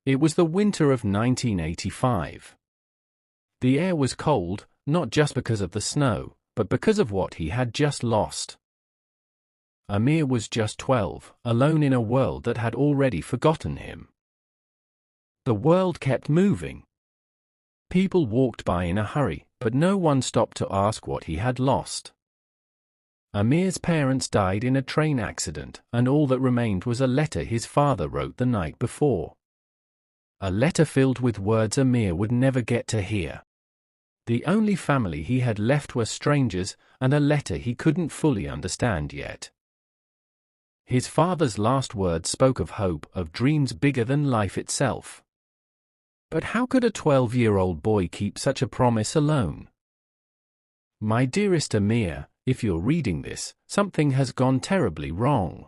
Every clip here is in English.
It was the winter of 1985. The air was cold, not just because of the snow, but because of what he had just lost. Amir was just 12, alone in a world that had already forgotten him. The world kept moving. People walked by in a hurry, but no one stopped to ask what he had lost. Amir's parents died in a train accident, and all that remained was a letter his father wrote the night before. A letter filled with words Amir would never get to hear. The only family he had left were strangers, and a letter he couldn't fully understand yet. His father's last words spoke of hope, of dreams bigger than life itself. But how could a 12-year-old boy keep such a promise alone? My dearest Amir, if you're reading this, something has gone terribly wrong.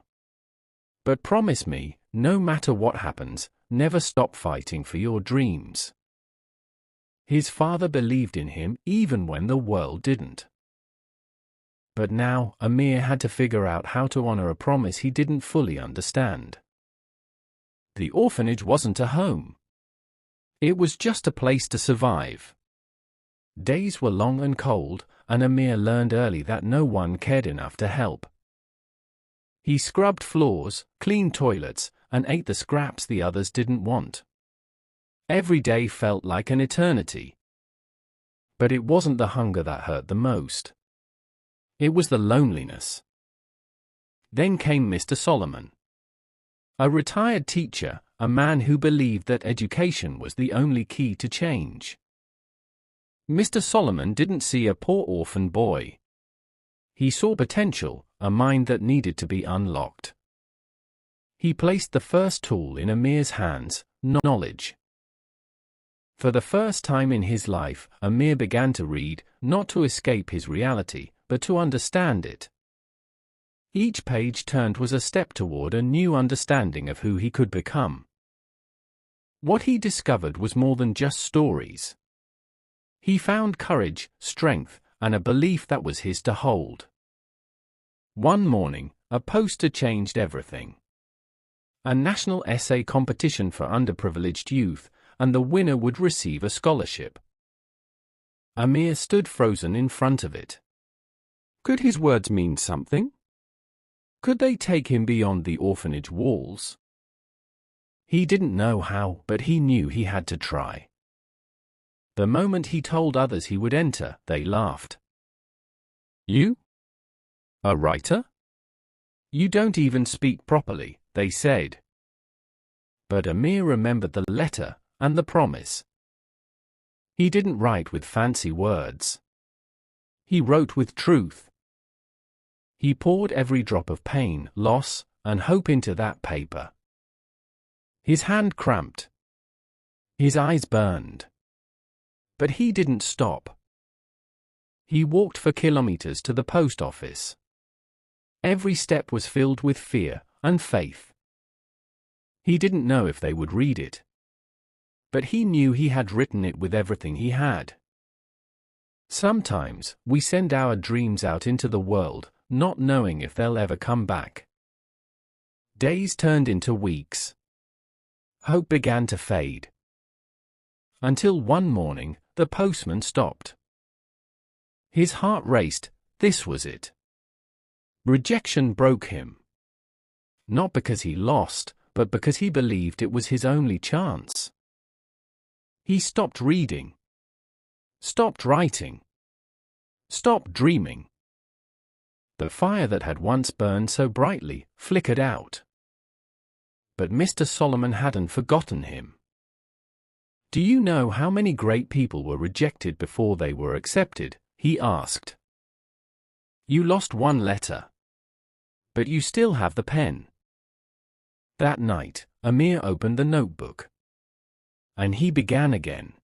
But promise me, no matter what happens, never stop fighting for your dreams. His father believed in him even when the world didn't. But now, Amir had to figure out how to honor a promise he didn't fully understand. The orphanage wasn't a home. It was just a place to survive. Days were long and cold, and Amir learned early that no one cared enough to help. He scrubbed floors, cleaned toilets, and ate the scraps the others didn't want. Every day felt like an eternity. But it wasn't the hunger that hurt the most. It was the loneliness. Then came Mr. Solomon. A retired teacher, a man who believed that education was the only key to change. Mr. Solomon didn't see a poor orphan boy. He saw potential, a mind that needed to be unlocked. He placed the first tool in Amir's hands, knowledge. For the first time in his life, Amir began to read, not to escape his reality, but to understand it. Each page turned was a step toward a new understanding of who he could become. What he discovered was more than just stories. He found courage, strength, and a belief that was his to hold. One morning, a poster changed everything. A national essay competition for underprivileged youth, and the winner would receive a scholarship. Amir stood frozen in front of it. Could his words mean something? Could they take him beyond the orphanage walls? He didn't know how, but he knew he had to try. The moment he told others he would enter, they laughed. You? A writer? You don't even speak properly, they said. But Amir remembered the letter and the promise. He didn't write with fancy words. He wrote with truth. He poured every drop of pain, loss, and hope into that paper. His hand cramped. His eyes burned. But he didn't stop. He walked for kilometers to the post office. Every step was filled with fear and faith. He didn't know if they would read it. But he knew he had written it with everything he had. Sometimes, we send our dreams out into the world, not knowing if they'll ever come back. Days turned into weeks. Hope began to fade. Until one morning, the postman stopped. His heart raced. This was it. Rejection broke him. Not because he lost, but because he believed it was his only chance. He stopped reading. Stopped writing. Stopped dreaming. The fire that had once burned so brightly flickered out. But Mr. Solomon hadn't forgotten him. Do you know how many great people were rejected before they were accepted? He asked. You lost one letter. But you still have the pen. That night, Amir opened the notebook. And he began again.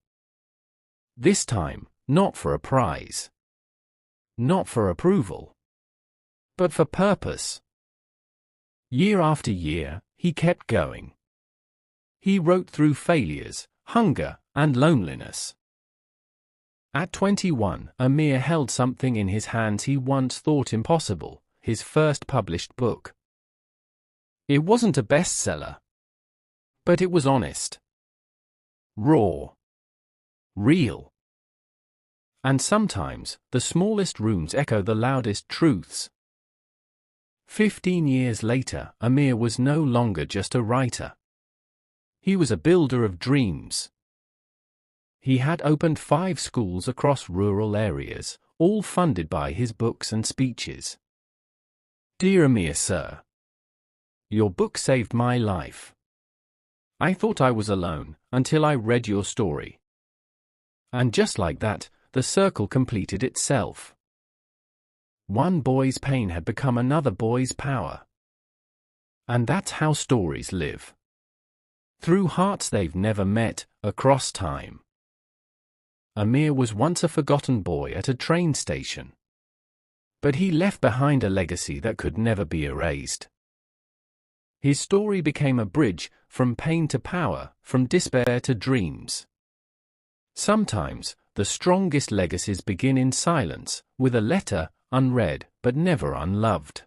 This time, not for a prize. Not for approval. But for purpose. Year after year, he kept going. He wrote through failures, hunger, and loneliness. At 21, Amir held something in his hands he once thought impossible, his first published book. It wasn't a bestseller. But it was honest. raw, real. And sometimes, the smallest rooms echo the loudest truths. 15 years later, Amir was no longer just a writer. He was a builder of dreams. He had opened 5 schools across rural areas, all funded by his books and speeches. Dear Amir, sir, your book saved my life. I thought I was alone, until I read your story. And just like that, the circle completed itself. One boy's pain had become another boy's power. And that's how stories live. Through hearts they've never met, across time. Amir was once a forgotten boy at a train station. But he left behind a legacy that could never be erased. His story became a bridge, from pain to power, from despair to dreams. Sometimes, the strongest legacies begin in silence, with a letter, unread, but never unloved.